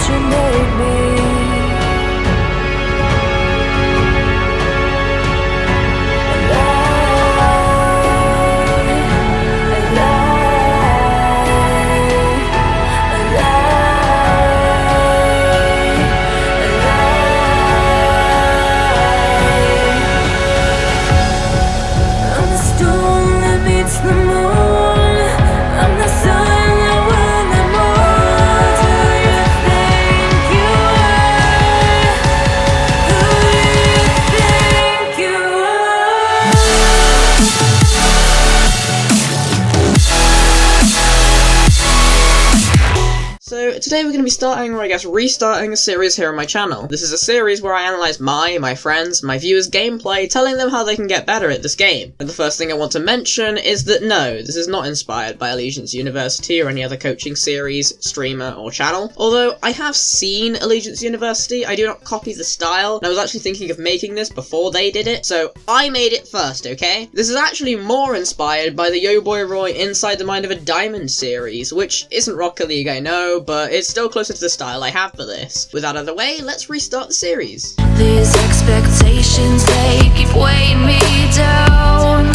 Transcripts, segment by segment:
what you made me. So today we're going to be starting, or I guess restarting, a series here on my channel. This is a series where I analyse my friends, my viewers' gameplay, telling them how they can get better at this game. And the first thing I want to mention is that no, this is not inspired by Allegiance University or any other coaching series, streamer, or channel. Although I have seen Allegiance University, I do not copy the style, and I was actually thinking of making this before they did it, so I made it first, okay? This is actually more inspired by the Yo Boy Roy Inside the Mind of a Diamond series, which isn't Rocket League, I know, but it's still closer to the style I have for this. With that out of the way, let's restart the series. These expectations, they keep weighing me down.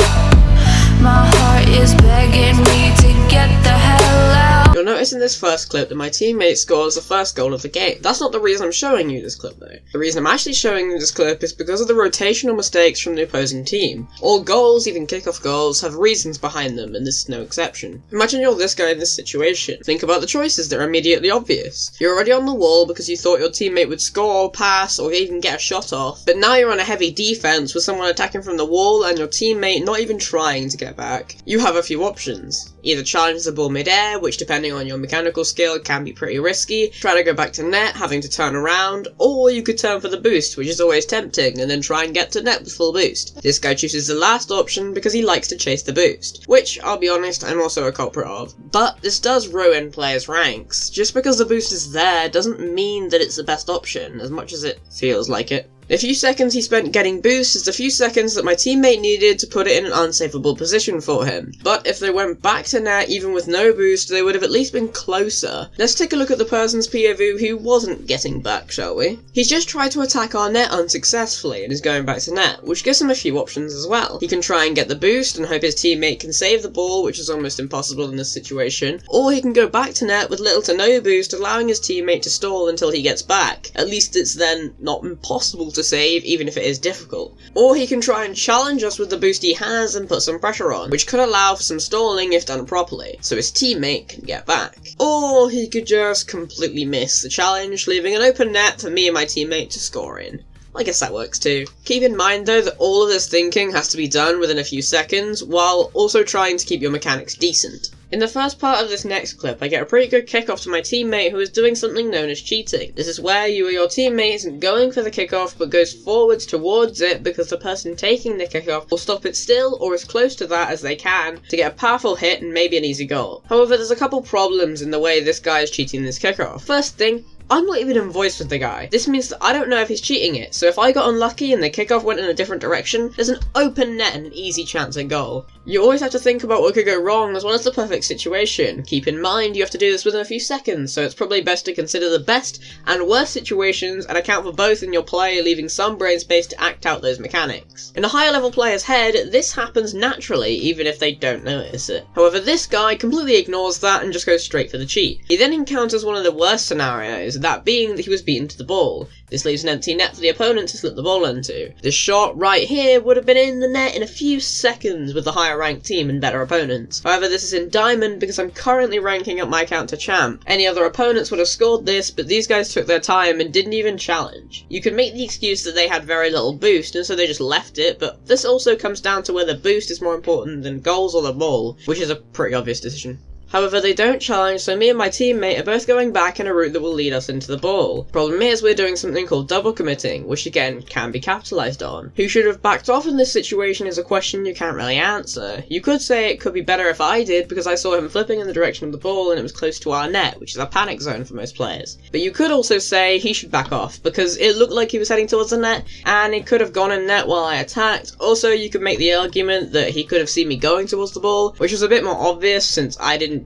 My heart is begging me to get the hell out. You'll notice in this first clip that my teammate scores the first goal of the game. That's not the reason I'm showing you this clip though. The reason I'm actually showing you this clip is because of the rotational mistakes from the opposing team. All goals, even kickoff goals, have reasons behind them, and this is no exception. Imagine you're this guy in this situation. Think about the choices that are immediately obvious. You're already on the wall because you thought your teammate would score, pass, or even get a shot off, but now you're on a heavy defense with someone attacking from the wall and your teammate not even trying to get back. You have a few options. Either challenge the ball mid-air, which depending on your mechanical skill can be pretty risky, try to go back to net, having to turn around, or you could turn for the boost, which is always tempting, and then try and get to net with full boost. This guy chooses the last option because he likes to chase the boost, which, I'll be honest, I'm also a culprit of. But this does ruin players' ranks. Just because the boost is there doesn't mean that it's the best option, as much as it feels like it. The few seconds he spent getting boost is the few seconds that my teammate needed to put it in an unsavable position for him. But if they went back to net even with no boost, they would have at least been closer. Let's take a look at the person's POV who wasn't getting back, shall we? He's just tried to attack our net unsuccessfully and is going back to net, which gives him a few options as well. He can try and get the boost and hope his teammate can save the ball, which is almost impossible in this situation, or he can go back to net with little to no boost, allowing his teammate to stall until he gets back. At least it's then not impossible to save, even if it is difficult. Or he can try and challenge us with the boost he has and put some pressure on, which could allow for some stalling if done properly, so his teammate can get back. Or he could just completely miss the challenge, leaving an open net for me and my teammate to score in. I guess that works too. Keep in mind though that all of this thinking has to be done within a few seconds, while also trying to keep your mechanics decent. In the first part of this next clip, I get a pretty good kickoff to my teammate who is doing something known as cheating. This is where you or your teammate isn't going for the kickoff but goes forwards towards it because the person taking the kickoff will stop it still or as close to that as they can to get a powerful hit and maybe an easy goal. However, there's a couple problems in the way this guy is cheating this kickoff. First thing, I'm not even in voice with the guy. This means that I don't know if he's cheating it, so if I got unlucky and the kickoff went in a different direction, there's an open net and an easy chance at goal. You always have to think about what could go wrong as well as the perfect situation. Keep in mind you have to do this within a few seconds, so it's probably best to consider the best and worst situations and account for both in your play, leaving some brain space to act out those mechanics. In a higher level player's head, this happens naturally, even if they don't notice it. However, this guy completely ignores that and just goes straight for the cheat. He then encounters one of the worst scenarios, that being that he was beaten to the ball. This leaves an empty net for the opponent to slip the ball into. This shot right here would have been in the net in a few seconds with the higher ranked team and better opponents. However, this is in Diamond because I'm currently ranking up my account to Champ. Any other opponents would have scored this, but these guys took their time and didn't even challenge. You could make the excuse that they had very little boost and so they just left it, but this also comes down to whether boost is more important than goals or the ball, which is a pretty obvious decision. However, they don't challenge, so me and my teammate are both going back in a route that will lead us into the ball. Problem is, we're doing something called double committing, which again can be capitalised on. Who should have backed off in this situation is a question you can't really answer. You could say it could be better if I did, because I saw him flipping in the direction of the ball and it was close to our net, which is a panic zone for most players. But you could also say he should back off, because it looked like he was heading towards the net, and it could have gone in net while I attacked. Also, you could make the argument that he could have seen me going towards the ball, which was a bit more obvious since I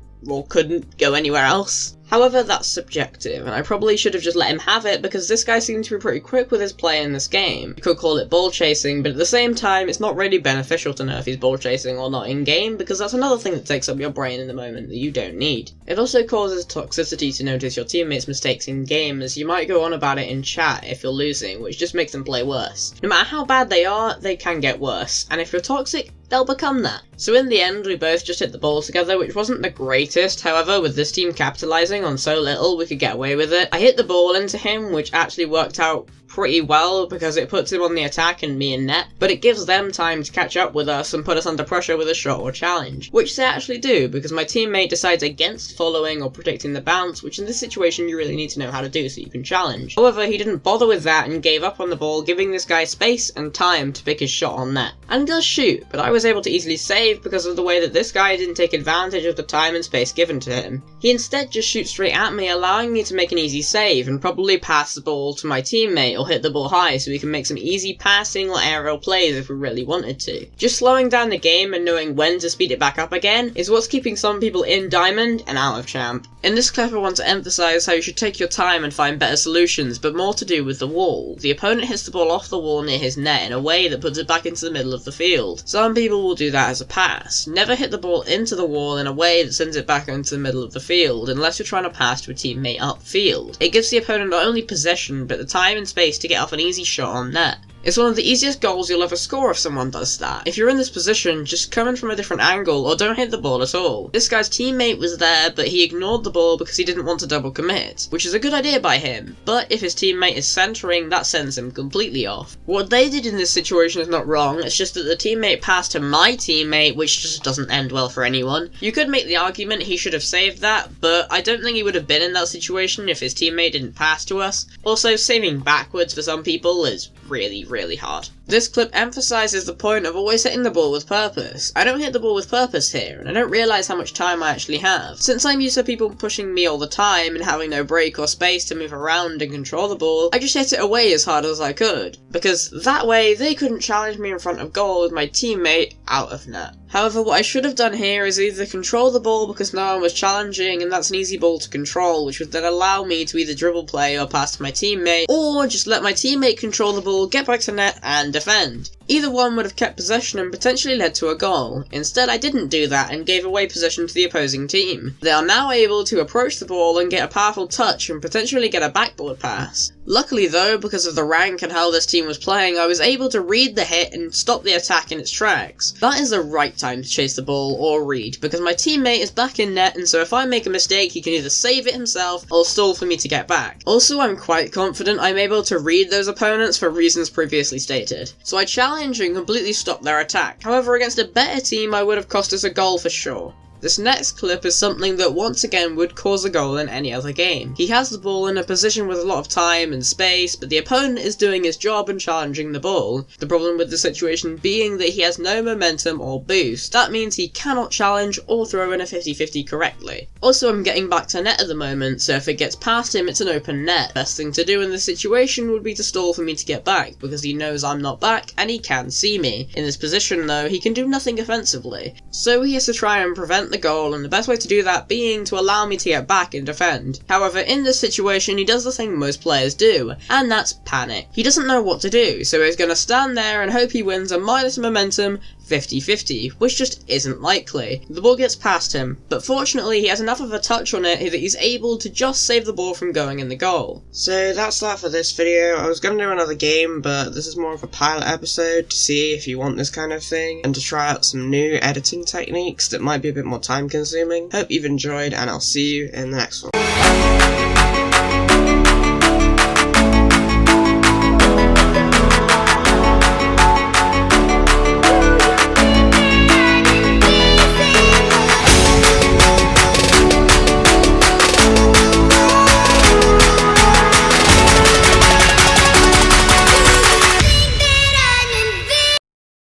couldn't go anywhere else. However, that's subjective, and I probably should have just let him have it because this guy seemed to be pretty quick with his play in this game. You could call it ball chasing, but at the same time, it's not really beneficial to know if he's ball chasing or not in-game, because that's another thing that takes up your brain in the moment that you don't need. It also causes toxicity to notice your teammates' mistakes in-game, as you might go on about it in chat if you're losing, which just makes them play worse. No matter how bad they are, they can get worse, and if you're toxic, they'll become that. So in the end, we both just hit the ball together, which wasn't the greatest. However, with this team capitalizing on so little, we could get away with it. I hit the ball into him, which actually worked out pretty well because it puts him on the attack and me in net, but it gives them time to catch up with us and put us under pressure with a shot or challenge, which they actually do because my teammate decides against following or predicting the bounce, which in this situation you really need to know how to do so you can challenge. However, he didn't bother with that and gave up on the ball, giving this guy space and time to pick his shot on net. And does shoot, but I was able to easily save because of the way that this guy didn't take advantage of the time and space given to him. He instead just shoots straight at me, allowing me to make an easy save and probably pass the ball to my teammate or hit the ball high so we can make some easy passing or aerial plays if we really wanted to. Just slowing down the game and knowing when to speed it back up again is what's keeping some people in Diamond and out of Champ. In this clip I want to emphasise how you should take your time and find better solutions, but more to do with the wall. The opponent hits the ball off the wall near his net in a way that puts it back into the middle of the field. Some people will do that as a pass. Never hit the ball into the wall in a way that sends it back into the middle of the field unless you're trying to pass to a teammate upfield. It gives the opponent not only possession but the time and space to get off an easy shot on net. It's one of the easiest goals you'll ever score if someone does that. If you're in this position, just come in from a different angle or don't hit the ball at all. This guy's teammate was there, but he ignored the ball because he didn't want to double commit, which is a good idea by him, but if his teammate is centering, that sends him completely off. What they did in this situation is not wrong, it's just that the teammate passed to my teammate, which just doesn't end well for anyone. You could make the argument he should have saved that, but I don't think he would have been in that situation if his teammate didn't pass to us. Also, saving backwards for some people is really hard. This clip emphasises the point of always hitting the ball with purpose. I don't hit the ball with purpose here, and I don't realise how much time I actually have. Since I'm used to people pushing me all the time and having no break or space to move around and control the ball, I just hit it away as hard as I could, because that way they couldn't challenge me in front of goal with my teammate out of net. However, what I should have done here is either control the ball because no one was challenging and that's an easy ball to control, which would then allow me to either dribble play or pass to my teammate, or just let my teammate control the ball, get back to net and defend. Either one would have kept possession and potentially led to a goal. Instead, I didn't do that and gave away possession to the opposing team. They are now able to approach the ball and get a powerful touch and potentially get a backboard pass. Luckily though, because of the rank and how this team was playing, I was able to read the hit and stop the attack in its tracks. That is the right time to chase the ball or read, because my teammate is back in net, and so if I make a mistake he can either save it himself or stall for me to get back. Also, I'm quite confident I'm able to read those opponents for reasons previously stated. So I challenge and completely stop their attack. However, against a better team I would have cost us a goal for sure. This next clip is something that once again would cause a goal in any other game. He has the ball in a position with a lot of time and space, but the opponent is doing his job and challenging the ball. The problem with the situation being that he has no momentum or boost. That means he cannot challenge or throw in a 50-50 correctly. Also, I'm getting back to net at the moment, so if it gets past him it's an open net. Best thing to do in this situation would be to stall for me to get back, because he knows I'm not back and he can see me. In this position though, he can do nothing offensively, so he has to try and prevent the goal, and the best way to do that being to allow me to get back and defend. However, in this situation he does the thing most players do, and that's panic. He doesn't know what to do, so he's gonna stand there and hope he wins a minus momentum 50-50, which just isn't likely. The ball gets past him, but fortunately he has enough of a touch on it that he's able to just save the ball from going in the goal. So that's that for this video. I was going to do another game, but this is more of a pilot episode to see if you want this kind of thing, and to try out some new editing techniques that might be a bit more time consuming. Hope you've enjoyed, and I'll see you in the next one.